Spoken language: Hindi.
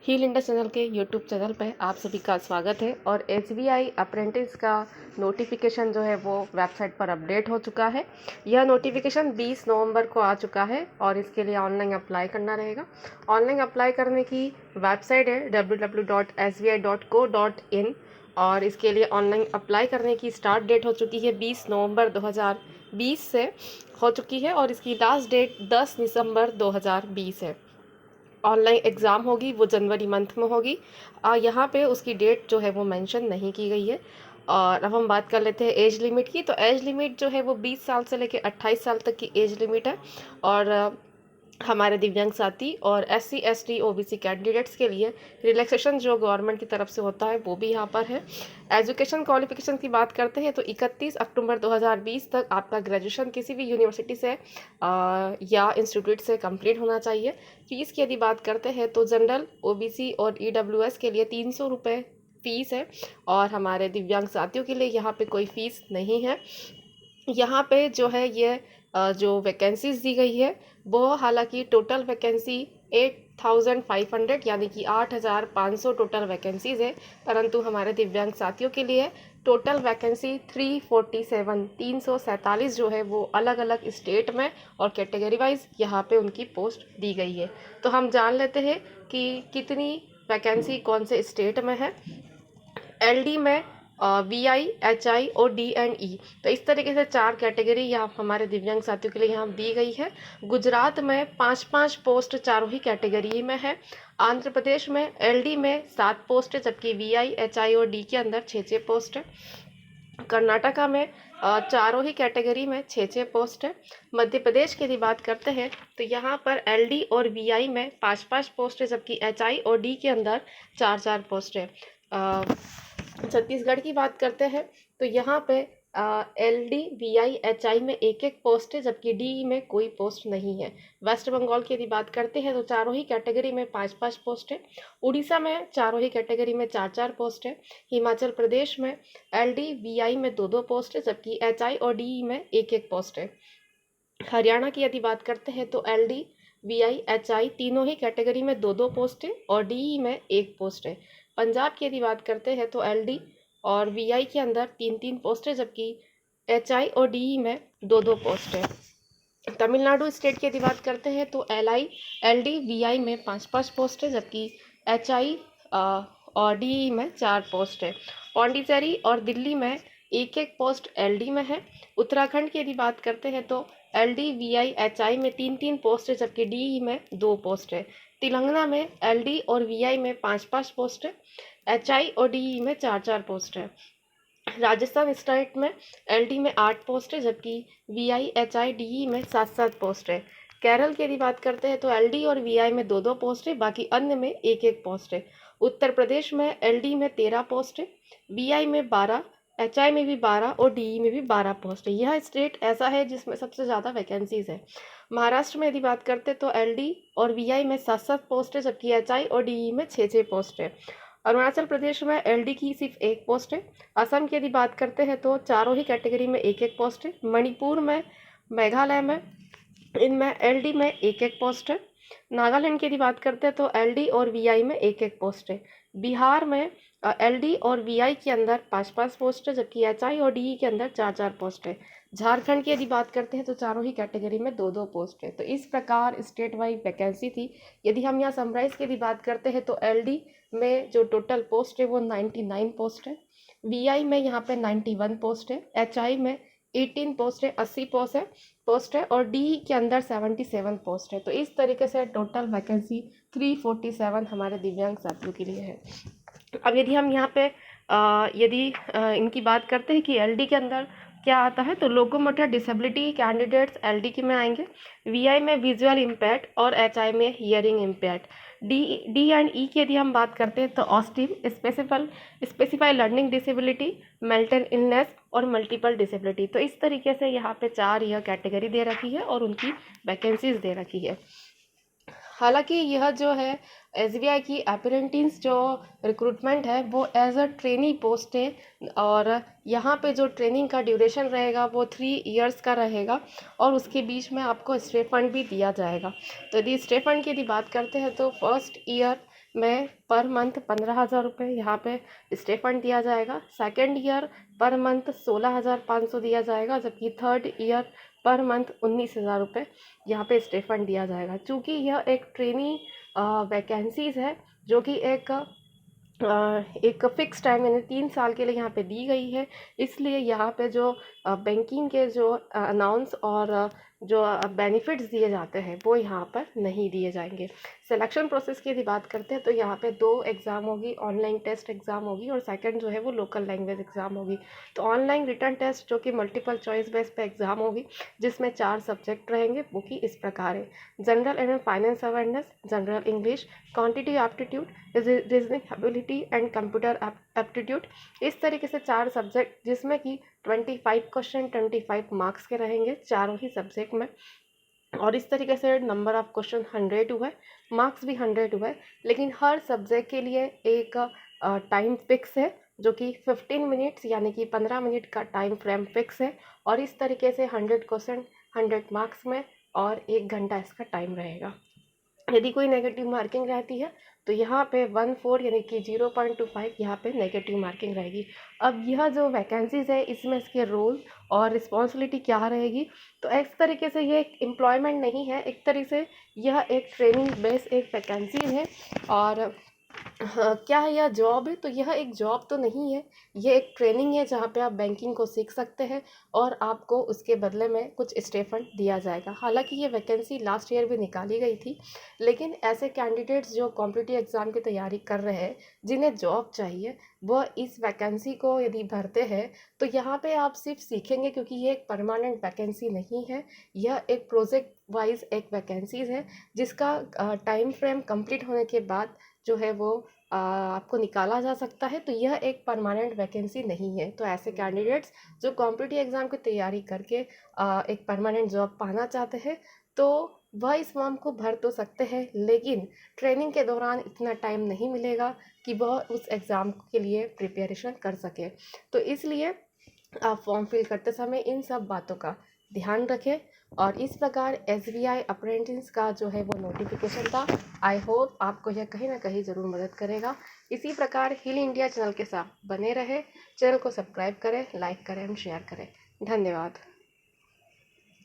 हील इंडिया चैनल के यूट्यूब चैनल पर आप सभी का स्वागत है। और एसबीआई अप्रेंटिस का नोटिफिकेशन जो है वो वेबसाइट पर अपडेट हो चुका है। यह नोटिफिकेशन 20 नवंबर को आ चुका है और इसके लिए ऑनलाइन अप्लाई करना रहेगा। ऑनलाइन अप्लाई करने की वेबसाइट है www.sbi.co.in और इसके लिए ऑनलाइन अप्लाई करने की स्टार्ट डेट हो चुकी है 20 नवंबर 2020 से हो चुकी है और इसकी लास्ट डेट 10 दिसंबर 2020 है। ऑनलाइन एग्ज़ाम होगी वो जनवरी मंथ में होगी। यहाँ पे उसकी डेट जो है वो मेंशन नहीं की गई है। और अब हम बात कर लेते हैं एज लिमिट की। तो एज लिमिट जो है वो 20 साल से लेकर 28 साल तक की एज लिमिट है। और हमारे दिव्यांग साथी और SC ST OBC कैंडिडेट्स के लिए रिलैक्सेशन जो गवर्नमेंट की तरफ से होता है वो भी यहाँ पर है। एजुकेशन क्वालिफिकेशन की बात करते हैं तो 31 अक्टूबर 2020 तक आपका ग्रेजुएशन किसी भी यूनिवर्सिटी से या इंस्टीट्यूट से कंप्लीट होना चाहिए। फीस की यदि बात करते हैं तो जनरल OBC और EWS के लिए 300 रुपये फ़ीस है और हमारे दिव्यांग साथियों के लिए यहाँ पे कोई फ़ीस नहीं है। यहाँ पे जो है ये जो वैकेंसीज़ दी गई है वो हालांकि टोटल वैकेंसी 8500 यानी कि 8500 टोटल वैकेंसीज़ है, परंतु हमारे दिव्यांग साथियों के लिए टोटल वैकेंसी 347 जो है वो अलग अलग स्टेट में और कैटेगरी वाइज यहाँ पे उनकी पोस्ट दी गई है। तो हम जान लेते हैं कि कितनी वैकेंसी कौन से स्टेट में है। LD में VI HI और D&E, तो इस तरीके से 4 कैटेगरी यहाँ हमारे दिव्यांग साथियों के लिए यहाँ दी गई है। गुजरात में 5-5 पोस्ट चारों ही कैटेगरी में है। आंध्र प्रदेश में LD में 7 पोस्ट है, जबकि VI HI और D के अंदर 6-6 पोस्ट है। कर्नाटका में चारों ही कैटेगरी में 6-6 पोस्ट है। मध्य प्रदेश की यदि बात करते हैं तो यहाँ पर LD और VI में 5-5 पोस्ट है, जबकि HI और D के अंदर 4-4 पोस्ट है। छत्तीसगढ़ की बात करते हैं तो यहाँ पे LD VI HI में 1-1 पोस्ट है, जबकि DE में कोई पोस्ट नहीं है। वेस्ट बंगाल की यदि बात करते हैं तो चारों ही कैटेगरी में 5-5 पोस्ट है। उड़ीसा में चारों ही कैटेगरी में 4-4 पोस्ट है। हिमाचल प्रदेश में LD VI में 2-2 पोस्ट है, जबकि HI और DE में 1-1 पोस्ट है। हरियाणा की यदि बात करते हैं तो LD VI HI तीनों ही कैटेगरी में 2-2 पोस्ट है और DE में 1 पोस्ट है। पंजाब की यदि बात करते हैं तो LD और VI के अंदर 3-3 पोस्ट है, जबकि HI और DE में 2-2 पोस्ट है। तमिलनाडु स्टेट की यदि बात करते हैं तो LD VI में 5-5 पोस्ट है, जबकि HI और DE में 4 पोस्ट है। पौंडीचेरी और दिल्ली में 1-1 पोस्ट LD में है। उत्तराखंड की यदि बात करते हैं तो LD VI HI में 3-3 पोस्ट है, जबकि DE में 2 पोस्ट है। तेलंगाना में LD और VI में 5-5 पोस्ट है। HI और DE में 4-4 पोस्ट है। राजस्थान स्टेट में LD में 8 पोस्ट है, जबकि VI HI DE में 7-7 पोस्ट है। केरल की यदि बात करते हैं तो LD और VI में 2-2 पोस्ट है, बाकी अन्य में 1-1 पोस्ट है। उत्तर प्रदेश में LD में 13 पोस्ट है, VI में 12, HI में भी 12 और DE में भी 12 पोस्ट है। यह स्टेट ऐसा है जिसमें सबसे ज़्यादा वैकेंसीज है। महाराष्ट्र में यदि बात करते हैं तो LD और VI में 7-7 पोस्ट है, जबकि HI और DE में 6-6 पोस्ट है। अरुणाचल प्रदेश में LD की सिर्फ 1 पोस्ट है। असम की यदि बात करते हैं तो चारों ही कैटेगरी में 1-1 पोस्ट है। मणिपुर में, मेघालय में, इनमें LD में 1-1 पोस्ट है। नागालैंड की यदि बात करते हैं तो LD और VI में 1-1 पोस्ट है। बिहार में LD और VI के अंदर 5-5 पोस्ट है, जबकि HI और DE के अंदर 4-4 पोस्ट है। झारखंड की यदि बात करते हैं तो चारों ही कैटेगरी में 2-2 पोस्ट है। तो इस प्रकार स्टेट वाइज वैकेंसी थी। यदि हम यहाँ समराइज की यदि बात करते हैं तो LD में जो टोटल पोस्ट है वो 99 पोस्ट है। VI में यहाँ पे 91 पोस्ट है। HI में 18 पोस्ट है, 80 पोस्ट है और DE के अंदर 77 पोस्ट है। तो इस तरीके से टोटल वैकेंसी 347 हमारे दिव्यांग साथियों के लिए है। अब यदि हम यहाँ पे इनकी बात करते हैं कि LD के अंदर क्या आता है तो लोकोमोटर डिसेबिलिटी कैंडिडेट्स LD के में आएंगे। VI में विजुअल इम्पैक्ट और HI में हियरिंग इम्पैक्ट। D&E की यदि हम बात करते हैं तो ऑस्टिम, specific learning disability, mental illness और मल्टीपल डिसेबिलिटी। तो इस तरीके से यहाँ पे 4 यह कैटेगरी दे रखी है और उनकी वैकेंसीज दे रखी है। हालांकि यह जो है SBI की अप्रेंटिस जो रिक्रूटमेंट है वो एज अ ट्रेनी पोस्ट है और यहाँ पे जो ट्रेनिंग का ड्यूरेशन रहेगा वो 3 इयर्स का रहेगा और उसके बीच में आपको स्टे फंड भी दिया जाएगा। तो यदि स्टे फंड की यदि बात करते हैं तो फर्स्ट ईयर में पर मंथ 15,000 रुपये यहाँ पे स्टे फंड दिया जाएगा। सेकेंड ईयर पर मंथ 16,500 दिया जाएगा, जबकि थर्ड ईयर पर मंथ 19,000 रुपये यहाँ पे स्टे फंड दिया जाएगा। चूँकि यह एक ट्रेनी वैकेंसीज़ है जो कि एक फ़िक्स टाइम यानी 3 साल के लिए यहाँ पे दी गई है, इसलिए यहाँ पे जो बैंकिंग के जो अनाउंस और जो बेनिफिट्स दिए जाते हैं वो यहाँ पर नहीं दिए जाएंगे। सिलेक्शन प्रोसेस की यदि बात करते हैं तो यहाँ पे 2 एग्ज़ाम होगी, ऑनलाइन टेस्ट एग्ज़ाम होगी और सेकंड जो है वो लोकल लैंग्वेज एग्ज़ाम होगी। तो ऑनलाइन रिटन टेस्ट जो कि मल्टीपल चॉइस बेस पे एग्ज़ाम होगी, जिसमें 4 सब्जेक्ट रहेंगे, वो कि इस प्रकार है: general and finance awareness, general English, quantity aptitude, reasoning ability and computer aptitude. इस तरीके से 4 सब्जेक्ट, जिसमें कि 25 क्वेश्चन 25 मार्क्स के रहेंगे चारों ही सब्जेक्ट में। और इस तरीके से नंबर ऑफ क्वेश्चन 100 हुआ है, मार्क्स भी 100 हुआ है। लेकिन हर सब्जेक्ट के लिए एक टाइम फिक्स है जो कि 15 मिनट्स यानी कि 15 मिनट का टाइम फ्रेम फिक्स है। और इस तरीके से 100 क्वेश्चन 100 मार्क्स में और 1 घंटा इसका टाइम रहेगा। यदि कोई नेगेटिव मार्किंग रहती है तो यहाँ पे 14 यानी कि 0.25 यहाँ पे नेगेटिव मार्किंग रहेगी। अब यह जो वैकेंसीज़ है इसमें इसके रोल और रिस्पॉन्सिबिलिटी क्या रहेगी, तो इस तरीके से ये एक एम्प्लॉयमेंट नहीं है, एक तरीके से यह एक ट्रेनिंग बेस एक वैकेंसी है। और हाँ, क्या है यह जॉब है, तो यह एक जॉब तो नहीं है, ये एक ट्रेनिंग है जहाँ पे आप बैंकिंग को सीख सकते हैं और आपको उसके बदले में कुछ स्टे फंड दिया जाएगा। हालांकि ये वैकेंसी लास्ट ईयर भी निकाली गई थी, लेकिन ऐसे कैंडिडेट्स जो कॉम्पिटिटिव एग्ज़ाम की तैयारी कर रहे हैं, जिन्हें जॉब चाहिए, वह इस वैकेंसी को यदि भरते हैं तो यहाँ पे आप सिर्फ सीखेंगे, क्योंकि ये एक परमानेंट वैकेंसी नहीं है, यह एक प्रोजेक्ट वाइज एक वैकेंसीज़ है जिसका टाइम फ्रेम कंप्लीट होने के बाद जो है वो आपको निकाला जा सकता है। तो यह एक परमानेंट वैकेंसी नहीं है। तो ऐसे कैंडिडेट्स जो कॉम्पिटिटिव एग्ज़ाम की तैयारी करके एक परमानेंट जॉब पाना चाहते हैं, तो वह इस फॉर्म को भर तो सकते हैं, लेकिन ट्रेनिंग के दौरान इतना टाइम नहीं मिलेगा कि वह उस एग्ज़ाम के लिए प्रिपरेशन कर सके। तो इसलिए आप फॉर्म फिल करते समय इन सब बातों का ध्यान रखें। और इस प्रकार SBI अप्रेंटिस का जो है वो नोटिफिकेशन था। आई होप आपको यह कहीं ना कहीं ज़रूर मदद करेगा। इसी प्रकार हिल इंडिया चैनल के साथ बने रहे, चैनल को सब्सक्राइब करें, लाइक करें एंड शेयर करें। धन्यवाद।